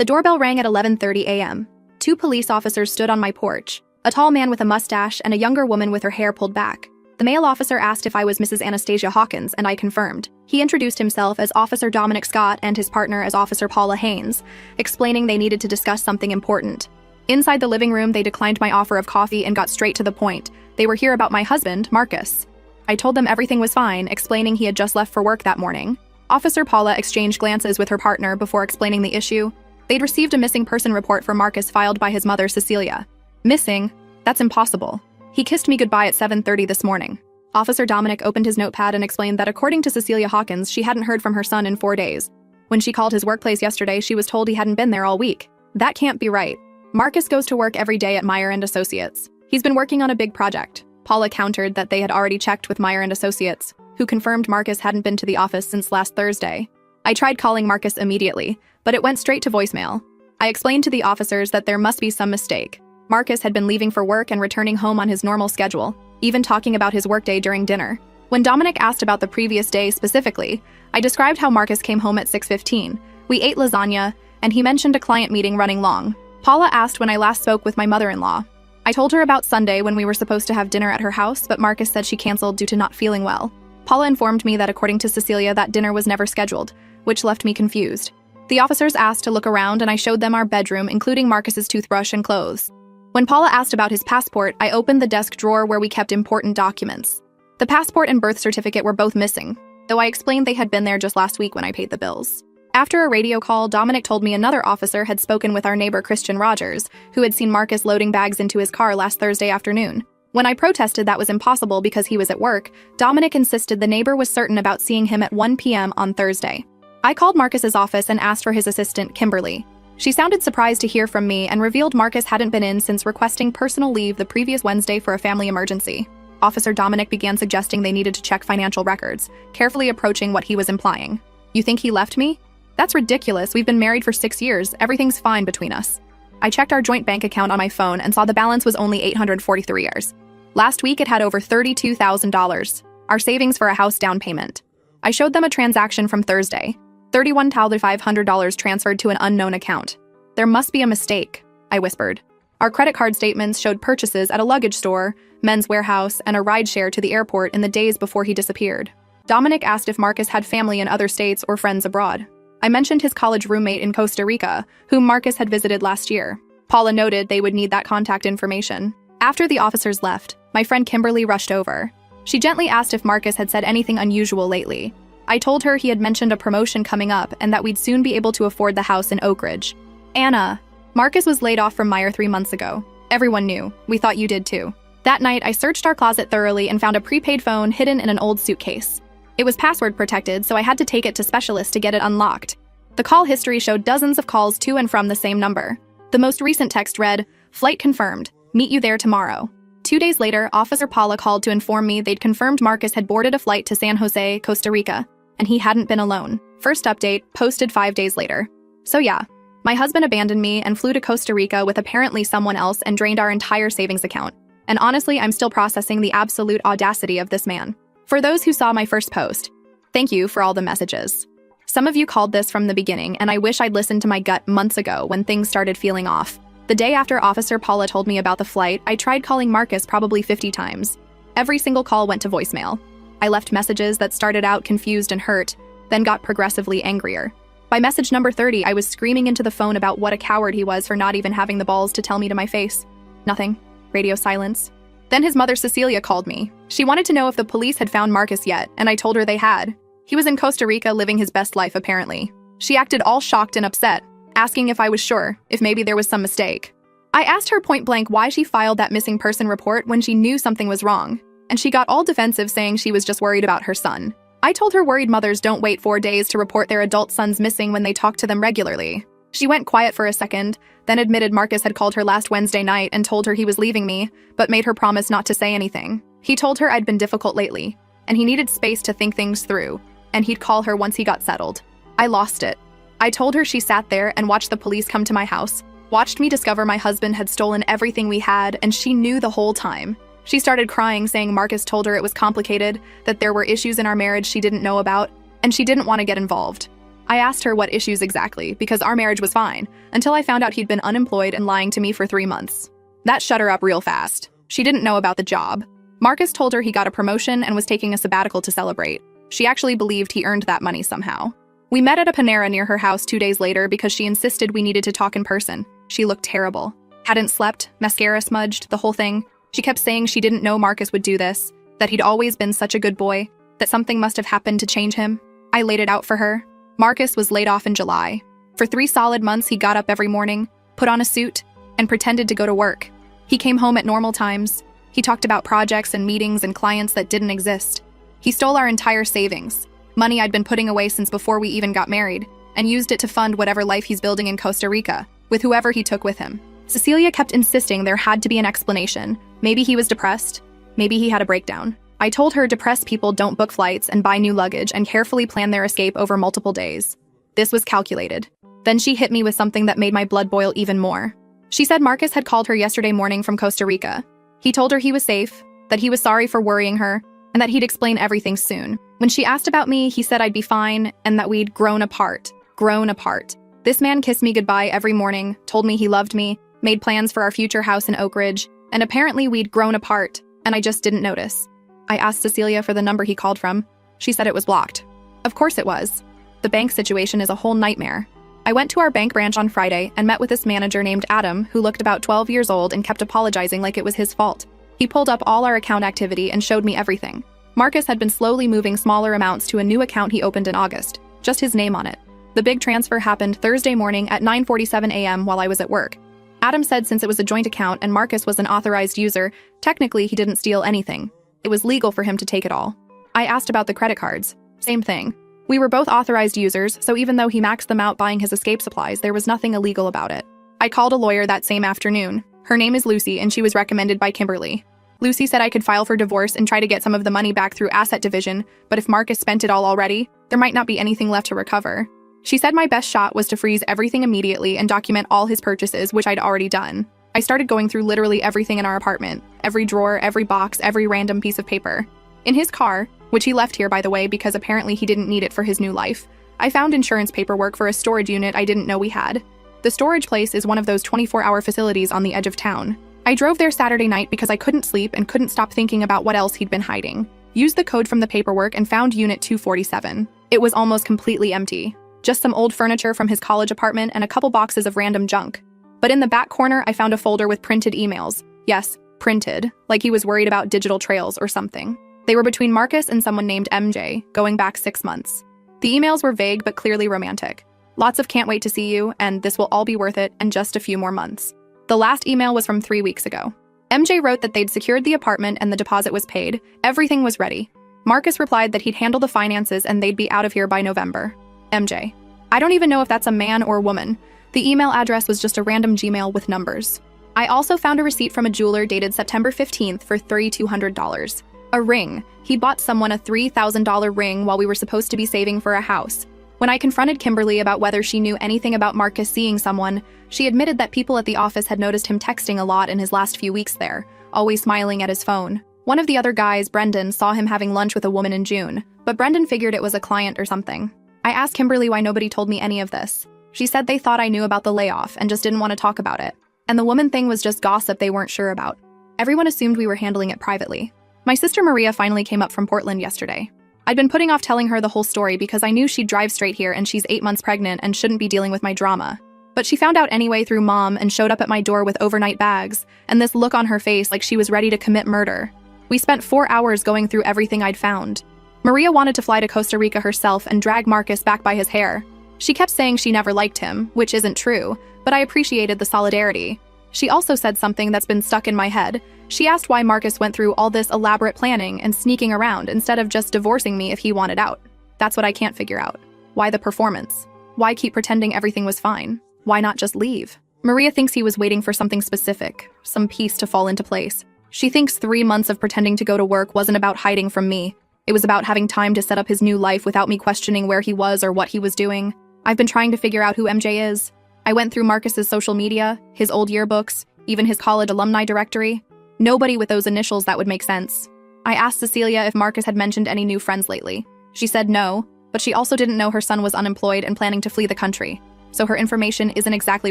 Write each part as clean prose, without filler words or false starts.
The doorbell rang at 11:30 a.m. Two police officers stood on my porch, a tall man with a mustache and a younger woman with her hair pulled back. The male officer asked if I was Mrs. Anastasia Hawkins, and I confirmed. He introduced himself as Officer Dominic Scott and his partner as Officer Paula Haynes, explaining they needed to discuss something important. Inside the living room, they declined my offer of coffee and got straight to the point. They were here about my husband, Marcus. I told them everything was fine, explaining he had just left for work that morning. Officer Paula exchanged glances with her partner before explaining the issue. They'd received a missing person report for Marcus filed by his mother, Cecilia. Missing? That's impossible. He kissed me goodbye at 7:30 this morning. Officer Dominic opened his notepad and explained that according to Cecilia Hawkins, she hadn't heard from her son in 4 days. When she called his workplace yesterday, she was told he hadn't been there all week. That can't be right. Marcus goes to work every day at Meyer & Associates. He's been working on a big project. Paula countered that they had already checked with Meyer & Associates, who confirmed Marcus hadn't been to the office since last Thursday. I tried calling Marcus immediately, but it went straight to voicemail. I explained to the officers that there must be some mistake. Marcus had been leaving for work and returning home on his normal schedule, even talking about his workday during dinner. When Dominic asked about the previous day specifically, I described how Marcus came home at 6:15. We ate lasagna, and he mentioned a client meeting running long. Paula asked when I last spoke with my mother-in-law. I told her about Sunday when we were supposed to have dinner at her house, but Marcus said she canceled due to not feeling well. Paula informed me that according to Cecilia, that dinner was never scheduled, which left me confused. The officers asked to look around, and I showed them our bedroom, including Marcus's toothbrush and clothes. When Paula asked about his passport, I opened the desk drawer where we kept important documents. The passport and birth certificate were both missing, though I explained they had been there just last week when I paid the bills. After a radio call, Dominic told me another officer had spoken with our neighbor Christian Rogers, who had seen Marcus loading bags into his car last Thursday afternoon. When I protested that was impossible because he was at work, Dominic insisted the neighbor was certain about seeing him at 1 p.m. on Thursday. I called Marcus's office and asked for his assistant, Kimberly. She sounded surprised to hear from me and revealed Marcus hadn't been in since requesting personal leave the previous Wednesday for a family emergency. Officer Dominic began suggesting they needed to check financial records, carefully approaching what he was implying. You think he left me? That's ridiculous. We've been married for 6 years. Everything's fine between us. I checked our joint bank account on my phone and saw the balance was only $843. Last week, it had over $32,000, our savings for a house down payment. I showed them a transaction from Thursday. $31,500 transferred to an unknown account. There must be a mistake, I whispered. Our credit card statements showed purchases at a luggage store, Men's Warehouse, and a rideshare to the airport in the days before he disappeared. Dominic asked if Marcus had family in other states or friends abroad. I mentioned his college roommate in Costa Rica, whom Marcus had visited last year. Paula noted they would need that contact information. After the officers left, my friend Kimberly rushed over. She gently asked if Marcus had said anything unusual lately. I told her he had mentioned a promotion coming up and that we'd soon be able to afford the house in Oak Ridge. Anna, Marcus was laid off from Meyer 3 months ago. Everyone knew. We thought you did too. That night, I searched our closet thoroughly and found a prepaid phone hidden in an old suitcase. It was password protected, so I had to take it to specialists to get it unlocked. The call history showed dozens of calls to and from the same number. The most recent text read, "Flight confirmed. Meet you there tomorrow." 2 days later, Officer Paula called to inform me they'd confirmed Marcus had boarded a flight to San Jose, Costa Rica, and he hadn't been alone. First update, posted 5 days later. So yeah, my husband abandoned me and flew to Costa Rica with apparently someone else and drained our entire savings account. And honestly, I'm still processing the absolute audacity of this man. For those who saw my first post, thank you for all the messages. Some of you called this from the beginning, and I wish I'd listened to my gut months ago when things started feeling off. The day after Officer Paula told me about the flight, I tried calling Marcus probably 50 times. Every single call went to voicemail. I left messages that started out confused and hurt, then got progressively angrier. By message number 30, I was screaming into the phone about what a coward he was for not even having the balls to tell me to my face. Nothing. Radio silence. Then his mother Cecilia called me. She wanted to know if the police had found Marcus yet, and I told her they had. He was in Costa Rica living his best life, apparently. She acted all shocked and upset, asking if I was sure, if maybe there was some mistake. I asked her point blank why she filed that missing person report when she knew something was wrong, and she got all defensive saying she was just worried about her son. I told her worried mothers don't wait 4 days to report their adult sons missing when they talk to them regularly. She went quiet for a second, then admitted Marcus had called her last Wednesday night and told her he was leaving me, but made her promise not to say anything. He told her I'd been difficult lately, and he needed space to think things through, and he'd call her once he got settled. I lost it. I told her she sat there and watched the police come to my house, watched me discover my husband had stolen everything we had, and she knew the whole time. She started crying, saying Marcus told her it was complicated, that there were issues in our marriage she didn't know about, and she didn't want to get involved. I asked her what issues exactly, because our marriage was fine, until I found out he'd been unemployed and lying to me for 3 months. That shut her up real fast. She didn't know about the job. Marcus told her he got a promotion and was taking a sabbatical to celebrate. She actually believed he earned that money somehow. We met at a Panera near her house 2 days later because she insisted we needed to talk in person. She looked terrible. Hadn't slept, mascara smudged, the whole thing. She kept saying she didn't know Marcus would do this, that he'd always been such a good boy, that something must have happened to change him. I laid it out for her. Marcus was laid off in July. For 3 solid months, he got up every morning, put on a suit, and pretended to go to work. He came home at normal times. He talked about projects and meetings and clients that didn't exist. He stole our entire savings, money I'd been putting away since before we even got married, and used it to fund whatever life he's building in Costa Rica, with whoever he took with him. Cecilia kept insisting there had to be an explanation. Maybe he was depressed. Maybe he had a breakdown. I told her depressed people don't book flights and buy new luggage and carefully plan their escape over multiple days. This was calculated. Then she hit me with something that made my blood boil even more. She said Marcus had called her yesterday morning from Costa Rica. He told her he was safe, that he was sorry for worrying her, and that he'd explain everything soon. When she asked about me, he said I'd be fine and that we'd grown apart. Grown apart. This man kissed me goodbye every morning, told me he loved me, made plans for our future house in Oak Ridge, and apparently we'd grown apart, and I just didn't notice. I asked Cecilia for the number he called from. She said it was blocked. Of course it was. The bank situation is a whole nightmare. I went to our bank branch on Friday and met with this manager named Adam, who looked about 12 years old and kept apologizing like it was his fault. He pulled up all our account activity and showed me everything. Marcus had been slowly moving smaller amounts to a new account he opened in August, just his name on it. The big transfer happened Thursday morning at 9:47 a.m. while I was at work. Adam said since it was a joint account and Marcus was an authorized user, technically he didn't steal anything. It was legal for him to take it all. I asked about the credit cards. Same thing. We were both authorized users, so even though he maxed them out buying his escape supplies, there was nothing illegal about it. I called a lawyer that same afternoon. Her name is Lucy, and she was recommended by Kimberly. Lucy said I could file for divorce and try to get some of the money back through asset division, but if Marcus spent it all already, there might not be anything left to recover. She said my best shot was to freeze everything immediately and document all his purchases, which I'd already done. I started going through literally everything in our apartment, every drawer, every box, every random piece of paper. In his car, which he left here by the way because apparently he didn't need it for his new life, I found insurance paperwork for a storage unit I didn't know we had. The storage place is one of those 24-hour facilities on the edge of town. I drove there Saturday night because I couldn't sleep and couldn't stop thinking about what else he'd been hiding. Used the code from the paperwork and found Unit 247. It was almost completely empty. Just some old furniture from his college apartment and a couple boxes of random junk. But in the back corner, I found a folder with printed emails. Yes, printed, like he was worried about digital trails or something. They were between Marcus and someone named MJ, going back 6 months. The emails were vague but clearly romantic. Lots of can't wait to see you, and this will all be worth it, and just a few more months. The last email was from 3 weeks ago. MJ wrote that they'd secured the apartment and the deposit was paid. Everything was ready. Marcus replied that he'd handle the finances and they'd be out of here by November. MJ. I don't even know if that's a man or woman. The email address was just a random Gmail with numbers. I also found a receipt from a jeweler dated September 15th for $3,200. A ring. He bought someone a $3,000 ring while we were supposed to be saving for a house. When I confronted Kimberly about whether she knew anything about Marcus seeing someone, she admitted that people at the office had noticed him texting a lot in his last few weeks there, always smiling at his phone. One of the other guys, Brendan, saw him having lunch with a woman in June, but Brendan figured it was a client or something. I asked Kimberly why nobody told me any of this. She said they thought I knew about the layoff and just didn't want to talk about it. And the woman thing was just gossip they weren't sure about. Everyone assumed we were handling it privately. My sister Maria finally came up from Portland yesterday. I'd been putting off telling her the whole story because I knew she'd drive straight here and she's 8 months pregnant and shouldn't be dealing with my drama. But she found out anyway through Mom and showed up at my door with overnight bags and this look on her face like she was ready to commit murder. We spent 4 hours going through everything I'd found. Maria wanted to fly to Costa Rica herself and drag Marcus back by his hair. She kept saying she never liked him, which isn't true, but I appreciated the solidarity. She also said something that's been stuck in my head. She asked why Marcus went through all this elaborate planning and sneaking around instead of just divorcing me if he wanted out. That's what I can't figure out. Why the performance? Why keep pretending everything was fine? Why not just leave? Maria thinks he was waiting for something specific, some piece to fall into place. She thinks 3 months of pretending to go to work wasn't about hiding from me. It was about having time to set up his new life without me questioning where he was or what he was doing. I've been trying to figure out who MJ is. I went through Marcus's social media, his old yearbooks, even his college alumni directory. Nobody with those initials that would make sense. I asked Cecilia if Marcus had mentioned any new friends lately. She said no, but she also didn't know her son was unemployed and planning to flee the country, so her information isn't exactly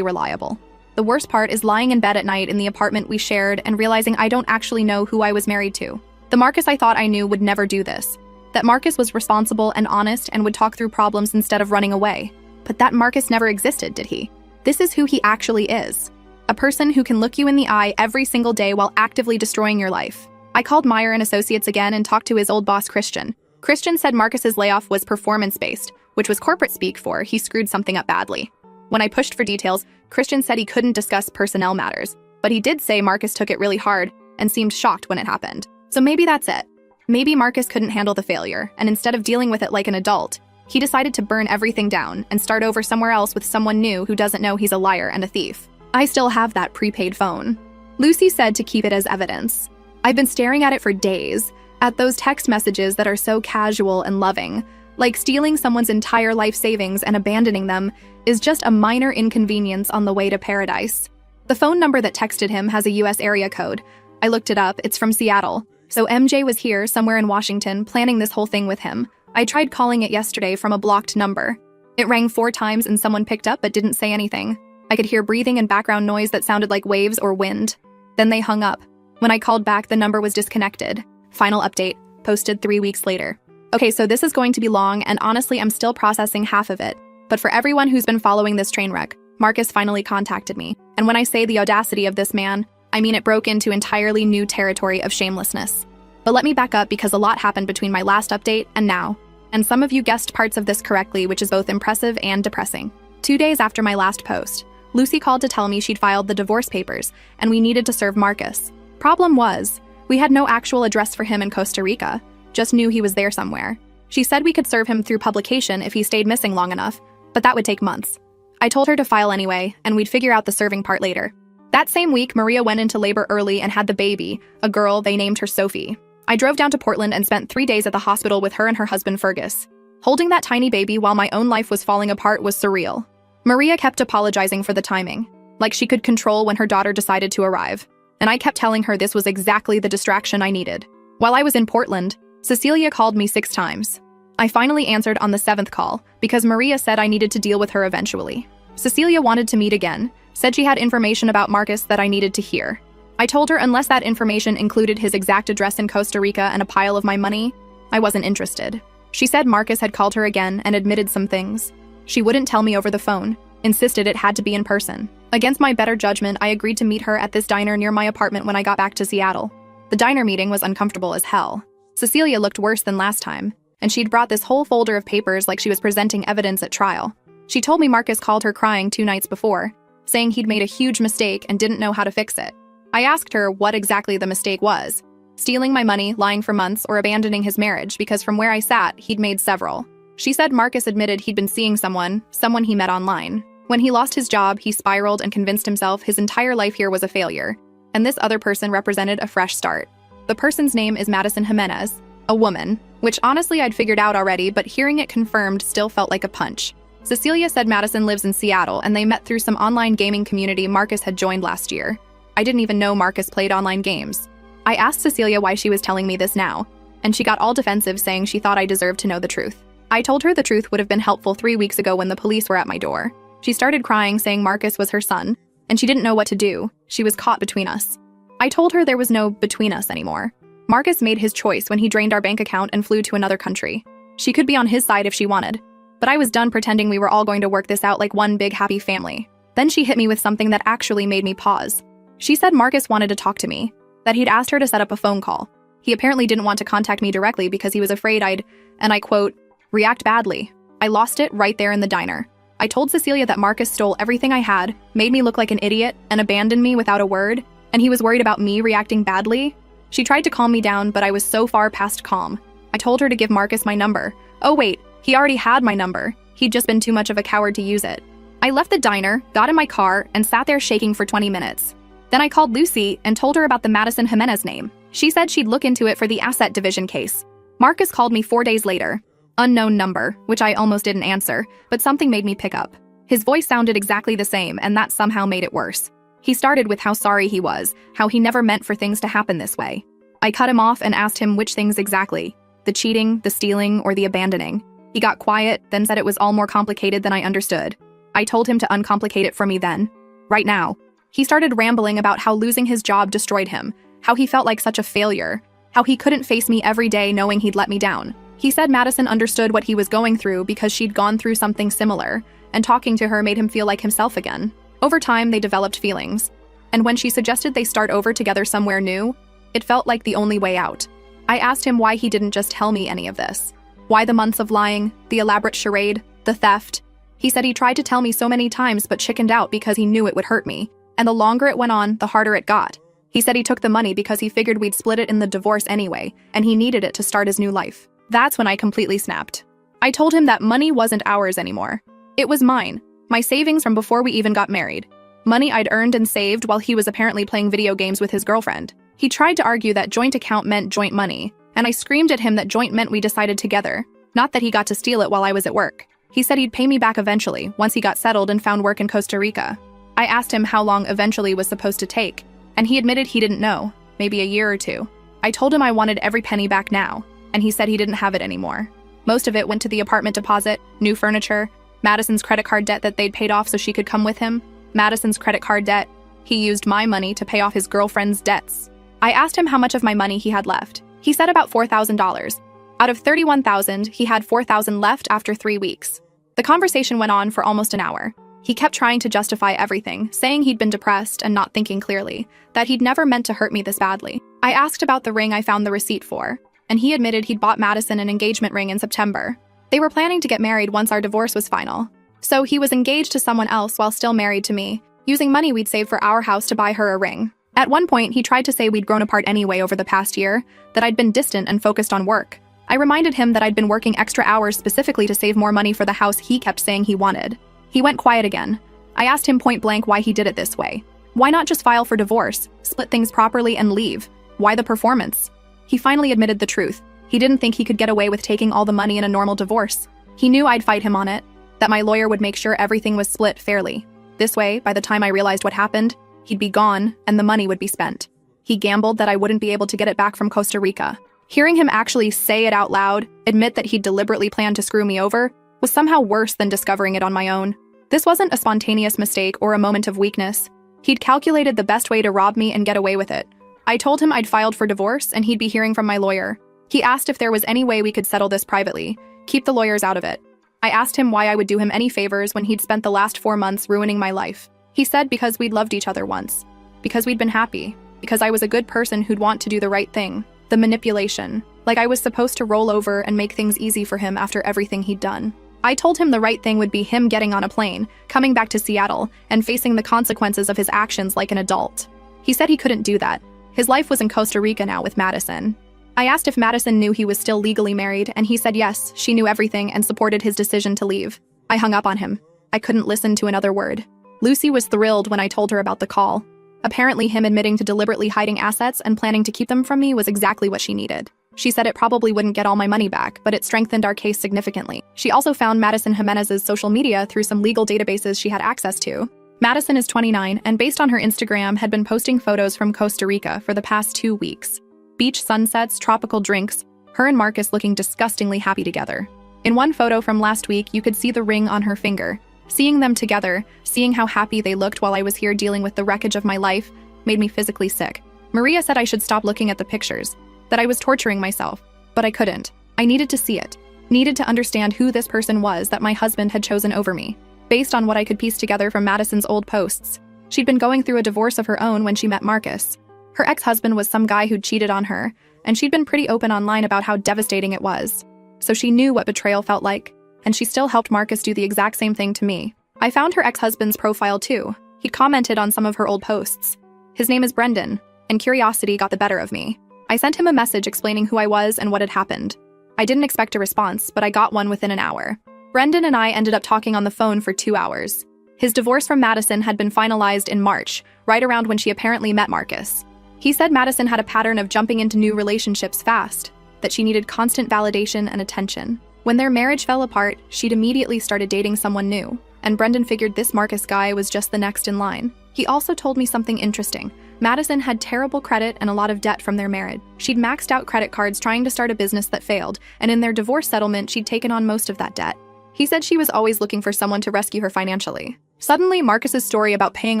reliable. The worst part is lying in bed at night in the apartment we shared and realizing I don't actually know who I was married to. The Marcus I thought I knew would never do this. That Marcus was responsible and honest and would talk through problems instead of running away. But that Marcus never existed, did he? This is who he actually is. A person who can look you in the eye every single day while actively destroying your life. I called Meyer and Associates again and talked to his old boss, Christian. Christian said Marcus's layoff was performance-based, which was corporate speak for he screwed something up badly. When I pushed for details, Christian said he couldn't discuss personnel matters, but he did say Marcus took it really hard and seemed shocked when it happened. So maybe that's it. Maybe Marcus couldn't handle the failure, and instead of dealing with it like an adult, he decided to burn everything down and start over somewhere else with someone new who doesn't know he's a liar and a thief. I still have that prepaid phone. Lucy said to keep it as evidence. I've been staring at it for days, at those text messages that are so casual and loving, like stealing someone's entire life savings and abandoning them is just a minor inconvenience on the way to paradise. The phone number that texted him has a US area code. I looked it up, it's from Seattle. So MJ was here, somewhere in Washington, planning this whole thing with him. I tried calling it yesterday from a blocked number. It rang 4 times and someone picked up but didn't say anything. I could hear breathing and background noise that sounded like waves or wind. Then they hung up. When I called back, the number was disconnected. Final update, posted 3 weeks later. Okay, so this is going to be long, and honestly, I'm still processing half of it. But for everyone who's been following this train wreck, Marcus finally contacted me. And when I say the audacity of this man, I mean it broke into entirely new territory of shamelessness. But let me back up because a lot happened between my last update and now. And some of you guessed parts of this correctly, which is both impressive and depressing. 2 days after my last post, Lucy called to tell me she'd filed the divorce papers, and we needed to serve Marcus. Problem was, we had no actual address for him in Costa Rica, just knew he was there somewhere. She said we could serve him through publication if he stayed missing long enough, but that would take months. I told her to file anyway, and we'd figure out the serving part later. That same week, Maria went into labor early and had the baby, a girl. They named her Sophie. I drove down to Portland and spent 3 days at the hospital with her and her husband Fergus. Holding that tiny baby while my own life was falling apart was surreal. Maria kept apologizing for the timing, like she could control when her daughter decided to arrive. And I kept telling her this was exactly the distraction I needed. While I was in Portland, Cecilia called me 6 times. I finally answered on the 7th call because Maria said I needed to deal with her eventually. Cecilia wanted to meet again, said she had information about Marcus that I needed to hear. I told her unless that information included his exact address in Costa Rica and a pile of my money, I wasn't interested. She said Marcus had called her again and admitted some things. She wouldn't tell me over the phone, insisted it had to be in person. Against my better judgment, I agreed to meet her at this diner near my apartment when I got back to Seattle. The diner meeting was uncomfortable as hell. Cecilia looked worse than last time, and she'd brought this whole folder of papers like she was presenting evidence at trial. She told me Marcus called her crying 2 nights before, saying he'd made a huge mistake and didn't know how to fix it. I asked her what exactly the mistake was, stealing my money, lying for months, or abandoning his marriage, because from where I sat, he'd made several. She said Marcus admitted he'd been seeing someone he met online. When he lost his job, he spiraled and convinced himself his entire life here was a failure, and this other person represented a fresh start. The person's name is Madison Jimenez, a woman, which honestly I'd figured out already, but hearing it confirmed still felt like a punch. Cecilia said Madison lives in Seattle, and they met through some online gaming community Marcus had joined last year. I didn't even know Marcus played online games. I asked Cecilia why she was telling me this now, and she got all defensive, saying she thought I deserved to know the truth. I told her the truth would have been helpful 3 weeks ago when the police were at my door. She started crying, saying Marcus was her son, and she didn't know what to do. She was caught between us. I told her there was no between us anymore. Marcus made his choice when he drained our bank account and flew to another country. She could be on his side if she wanted, but I was done pretending we were all going to work this out like one big happy family. Then she hit me with something that actually made me pause. She said Marcus wanted to talk to me, that he'd asked her to set up a phone call. He apparently didn't want to contact me directly because he was afraid I'd, and I quote, react badly. I lost it right there in the diner. I told Cecilia that Marcus stole everything I had, made me look like an idiot, and abandoned me without a word, and he was worried about me reacting badly. She tried to calm me down, but I was so far past calm. I told her to give Marcus my number. Oh wait, he already had my number. He'd just been too much of a coward to use it. I left the diner, got in my car, and sat there shaking for 20 minutes. Then I called Lucy and told her about the Madison Jimenez name. She said she'd look into it for the asset division case. Marcus called me 4 days later. Unknown number, which I almost didn't answer, but something made me pick up. His voice sounded exactly the same, and that somehow made it worse. He started with how sorry he was, how he never meant for things to happen this way. I cut him off and asked him which things exactly, the cheating, the stealing, or the abandoning. He got quiet, then said it was all more complicated than I understood. I told him to uncomplicate it for me then. Right now. He started rambling about how losing his job destroyed him, how he felt like such a failure, how he couldn't face me every day knowing he'd let me down. He said Madison understood what he was going through because she'd gone through something similar, and talking to her made him feel like himself again. Over time, they developed feelings. And when she suggested they start over together somewhere new, it felt like the only way out. I asked him why he didn't just tell me any of this. Why the months of lying, the elaborate charade, the theft? He said he tried to tell me so many times but chickened out because he knew it would hurt me. And the longer it went on, the harder it got. He said he took the money because he figured we'd split it in the divorce anyway, and he needed it to start his new life. That's when I completely snapped. I told him that money wasn't ours anymore. It was mine, my savings from before we even got married. Money I'd earned and saved while he was apparently playing video games with his girlfriend. He tried to argue that joint account meant joint money, and I screamed at him that joint meant we decided together, not that he got to steal it while I was at work. He said he'd pay me back eventually, once he got settled and found work in Costa Rica. I asked him how long eventually was supposed to take, and he admitted he didn't know, maybe a year or two. I told him I wanted every penny back now, and he said he didn't have it anymore. Most of it went to the apartment deposit, new furniture, Madison's credit card debt that they'd paid off so she could come with him, Madison's credit card debt. He used my money to pay off his girlfriend's debts. I asked him how much of my money he had left. He said about $4,000. Out of $31,000, he had $4,000 left after 3 weeks. The conversation went on for almost an hour. He kept trying to justify everything, saying he'd been depressed and not thinking clearly, that he'd never meant to hurt me this badly. I asked about the ring I found the receipt for, and he admitted he'd bought Madison an engagement ring in September. They were planning to get married once our divorce was final. So he was engaged to someone else while still married to me, using money we'd saved for our house to buy her a ring. At one point, he tried to say we'd grown apart anyway over the past year, that I'd been distant and focused on work. I reminded him that I'd been working extra hours specifically to save more money for the house he kept saying he wanted. He went quiet again. I asked him point blank why he did it this way. Why not just file for divorce, split things properly, and leave? Why the performance? He finally admitted the truth. He didn't think he could get away with taking all the money in a normal divorce. He knew I'd fight him on it, that my lawyer would make sure everything was split fairly. This way, by the time I realized what happened, he'd be gone and the money would be spent. He gambled that I wouldn't be able to get it back from Costa Rica. Hearing him actually say it out loud, admit that he'd deliberately planned to screw me over, was somehow worse than discovering it on my own. This wasn't a spontaneous mistake or a moment of weakness. He'd calculated the best way to rob me and get away with it. I told him I'd filed for divorce and he'd be hearing from my lawyer. He asked if there was any way we could settle this privately, keep the lawyers out of it. I asked him why I would do him any favors when he'd spent the last 4 months ruining my life. He said because we'd loved each other once, because we'd been happy, because I was a good person who'd want to do the right thing. The manipulation, like I was supposed to roll over and make things easy for him after everything he'd done. I told him the right thing would be him getting on a plane, coming back to Seattle, and facing the consequences of his actions like an adult. He said he couldn't do that. His life was in Costa Rica now with Madison. I asked if Madison knew he was still legally married, and he said yes, she knew everything and supported his decision to leave. I hung up on him. I couldn't listen to another word. Lucy was thrilled when I told her about the call. Apparently, him admitting to deliberately hiding assets and planning to keep them from me was exactly what she needed. She said it probably wouldn't get all my money back, but it strengthened our case significantly. She also found Madison Jimenez's social media through some legal databases she had access to. Madison is 29, and based on her Instagram, had been posting photos from Costa Rica for the past 2 weeks. Beach sunsets, tropical drinks, her and Marcus looking disgustingly happy together. In one photo from last week, you could see the ring on her finger. Seeing them together, seeing how happy they looked while I was here dealing with the wreckage of my life, made me physically sick. Maria said I should stop looking at the pictures, that I was torturing myself, but I couldn't. I needed to see it, needed to understand who this person was that my husband had chosen over me. Based on what I could piece together from Madison's old posts, she'd been going through a divorce of her own when she met Marcus. Her ex-husband was some guy who'd cheated on her, and she'd been pretty open online about how devastating it was. So she knew what betrayal felt like, and she still helped Marcus do the exact same thing to me. I found her ex-husband's profile too. He'd commented on some of her old posts. His name is Brendan, and curiosity got the better of me. I sent him a message explaining who I was and what had happened. I didn't expect a response, but I got one within an hour. Brendan and I ended up talking on the phone for 2 hours. His divorce from Madison had been finalized in March, right around when she apparently met Marcus. He said Madison had a pattern of jumping into new relationships fast, that she needed constant validation and attention. When their marriage fell apart, she'd immediately started dating someone new, and Brendan figured this Marcus guy was just the next in line. He also told me something interesting. Madison had terrible credit and a lot of debt from their marriage. She'd maxed out credit cards trying to start a business that failed, and in their divorce settlement, she'd taken on most of that debt. He said she was always looking for someone to rescue her financially. Suddenly, Marcus's story about paying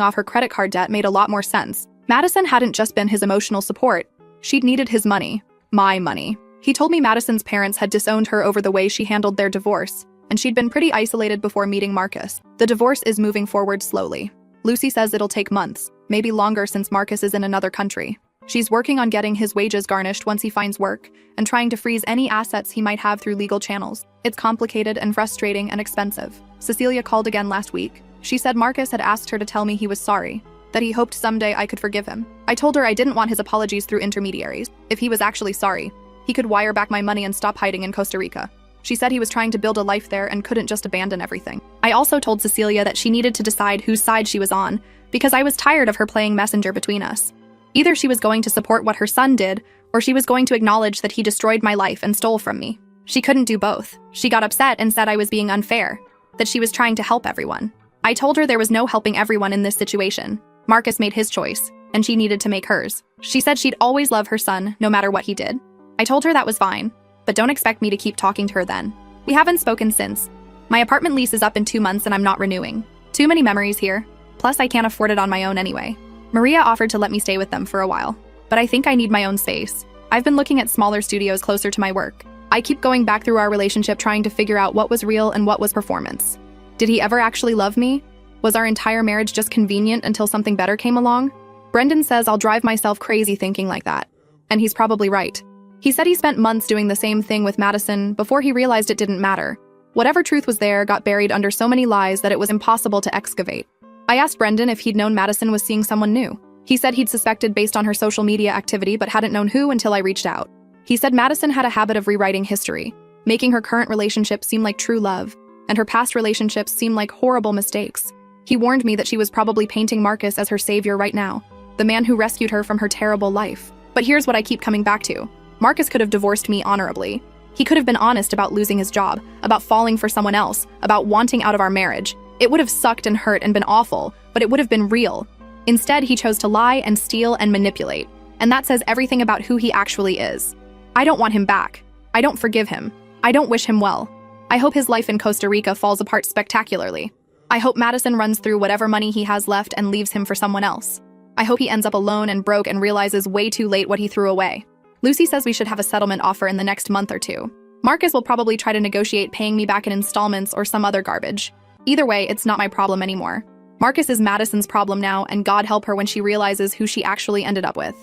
off her credit card debt made a lot more sense. Madison hadn't just been his emotional support. She'd needed his money. My money. He told me Madison's parents had disowned her over the way she handled their divorce, and she'd been pretty isolated before meeting Marcus. The divorce is moving forward slowly. Lucy says it'll take months, maybe longer since Marcus is in another country. She's working on getting his wages garnished once he finds work, and trying to freeze any assets he might have through legal channels. It's complicated and frustrating and expensive. Cecilia called again last week. She said Marcus had asked her to tell me he was sorry, that he hoped someday I could forgive him. I told her I didn't want his apologies through intermediaries. If he was actually sorry, he could wire back my money and stop hiding in Costa Rica. She said he was trying to build a life there and couldn't just abandon everything. I also told Cecilia that she needed to decide whose side she was on, because I was tired of her playing messenger between us. Either she was going to support what her son did, or she was going to acknowledge that he destroyed my life and stole from me. She couldn't do both. She got upset and said I was being unfair, that she was trying to help everyone. I told her there was no helping everyone in this situation. Marcus made his choice, and she needed to make hers. She said she'd always love her son, no matter what he did. I told her that was fine, but don't expect me to keep talking to her then. We haven't spoken since. My apartment lease is up in 2 months and I'm not renewing. Too many memories here. Plus, I can't afford it on my own anyway. Maria offered to let me stay with them for a while, but I think I need my own space. I've been looking at smaller studios closer to my work. I keep going back through our relationship trying to figure out what was real and what was performance. Did he ever actually love me? Was our entire marriage just convenient until something better came along? Brendan says I'll drive myself crazy thinking like that. And he's probably right. He said he spent months doing the same thing with Madison before he realized it didn't matter. Whatever truth was there got buried under so many lies that it was impossible to excavate. I asked Brendan if he'd known Madison was seeing someone new. He said he'd suspected based on her social media activity but hadn't known who until I reached out. He said Madison had a habit of rewriting history, making her current relationship seem like true love, and her past relationships seem like horrible mistakes. He warned me that she was probably painting Marcus as her savior right now, the man who rescued her from her terrible life. But here's what I keep coming back to. Marcus could have divorced me honorably. He could have been honest about losing his job, about falling for someone else, about wanting out of our marriage. It would have sucked and hurt and been awful, but it would have been real. Instead, he chose to lie and steal and manipulate, and that says everything about who he actually is. I don't want him back. I don't forgive him. I don't wish him well. I hope his life in Costa Rica falls apart spectacularly. I hope Madison runs through whatever money he has left and leaves him for someone else. I hope he ends up alone and broke and realizes way too late what he threw away. Lucy says we should have a settlement offer in the next month or 2. Marcus will probably try to negotiate paying me back in installments or some other garbage. Either way, it's not my problem anymore. Marcus is Madison's problem now, and God help her when she realizes who she actually ended up with.